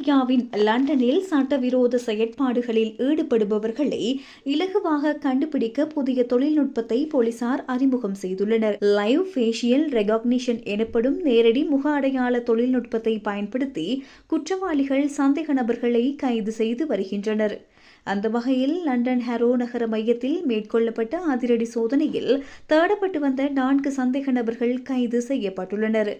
ஐரோப்பியாவின் லண்டனில் சட்டவிரோத செயற்பாடுகளில் ஈடுபடுபவர்களை இலகுவாக கண்டுபிடிக்க புதிய தொழில்நுட்பத்தை போலீசார் அறிமுகம் செய்துள்ளனர். லைவ் ஃபேஷியல் ரெகக்னிஷன் எனப்படும் நேரடி முக அடையாள தொழில்நுட்பத்தை பயன்படுத்தி குற்றவாளிகள் சந்தேக நபர்களை கைது செய்து வருகின்றனர். அந்த வகையில் லண்டன் ஹரோ நகர மையத்தில் மேற்கொள்ளப்பட்ட அதிரடி சோதனையில் தேடப்பட்டு வந்த 4 சந்தேக நபர்கள் கைது செய்யப்பட்டுள்ளனர்.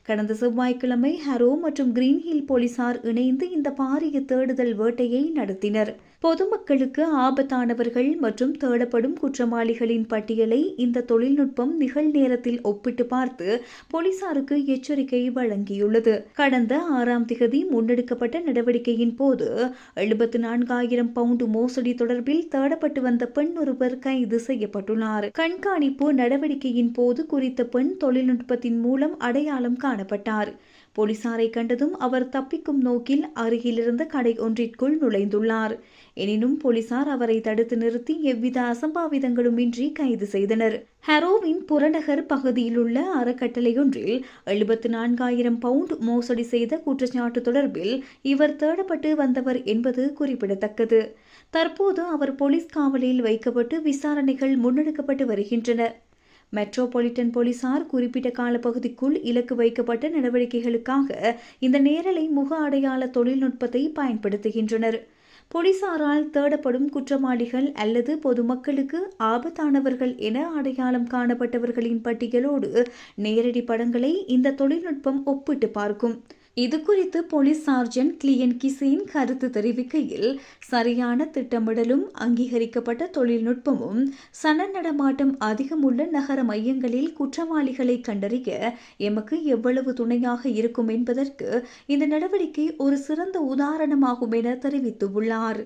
கடந்த செவ்வாய்க்கிழமை ஹரோ மற்றும் கிரீன்ஹில் போலீசார் இணைந்து இந்த பாரிய தேடுதல் வேட்டையை நடத்தினர். பொதுமக்களுக்கு ஆபத்தானவர்கள் மற்றும் தேடப்படும் குற்றவாளிகளின் பட்டியலை இந்த தொழில்நுட்பம் நிகழ்நேரத்தில் ஒப்பிட்டு பார்த்து போலீசாருக்கு எச்சரிக்கை வழங்கியுள்ளது. கடந்த 6ஆம் திகதி முன்னெடுக்கப்பட்ட நடவடிக்கையின் போது 74,000 பவுண்டு மோசடி தொடர்பில் தேடப்பட்டு வந்த பெண் ஒருவர் கைது செய்யப்பட்டுள்ளார். கண்காணிப்பு நடவடிக்கையின் போது குறித்த பெண் தொழில்நுட்பத்தின் மூலம் அடையாளம் காணப்பட்டார். போலீசாரை கண்டதும் அவர் தப்பிக்கும் நோக்கில் அருகிலிருந்த கடை ஒன்றிற்குள் நுழைந்துள்ளார். எனினும் போலீசார் அவரை தடுத்து நிறுத்தி எவ்வித அசம்பாவிதங்களும் இன்றி கைது செய்தனர். ஹரோவின் புறநகர் பகுதியிலுள்ள அறக்கட்டளையொன்றில் 74,000 பவுண்ட் மோசடி செய்த குற்றச்சாட்டு தொடர்பில் இவர் தேடப்பட்டு வந்தவர் என்பது குறிப்பிடத்தக்கது. தற்போது அவர் போலீஸ் காவலில் வைக்கப்பட்டு விசாரணைகள் முன்னெடுக்கப்பட்டு வருகின்றன. மெட்ரோபாலிட்டன் போலீசார் குறிப்பிட்ட காலப்பகுதிக்குள் இலக்கு வைக்கப்பட்ட நடவடிக்கைகளுக்காக இந்த நேரலை முக அடையாள தொழில்நுட்பத்தை பயன்படுத்துகின்றனர். போலீசாரால் தேடப்படும் குற்றவாளிகள் அல்லது பொதுமக்களுக்கு ஆபத்தானவர்கள் என அடையாளம் காணப்பட்டவர்களின் பட்டியலோடு நேரடி படங்களை இந்த தொழில்நுட்பம் ஒப்பிட்டு பார்க்கும். இதுகுறித்து போலீஸ் சார்ஜென்ட் கிளியன் கிசேன் கருத்து தெரிவிக்கையில், சரியான திட்டமிடலும் அங்கீகரிக்கப்பட்ட தொழில்நுட்பமும் சன நடமாட்டம் அதிகமுள்ள நகர மையங்களில் குற்றவாளிகளை கண்டறிய எமக்கு எவ்வளவு துணையாக இருக்கும் என்பதற்கு இந்த நடவடிக்கை ஒரு சிறந்த உதாரணமாகும் என தெரிவித்துள்ளார்.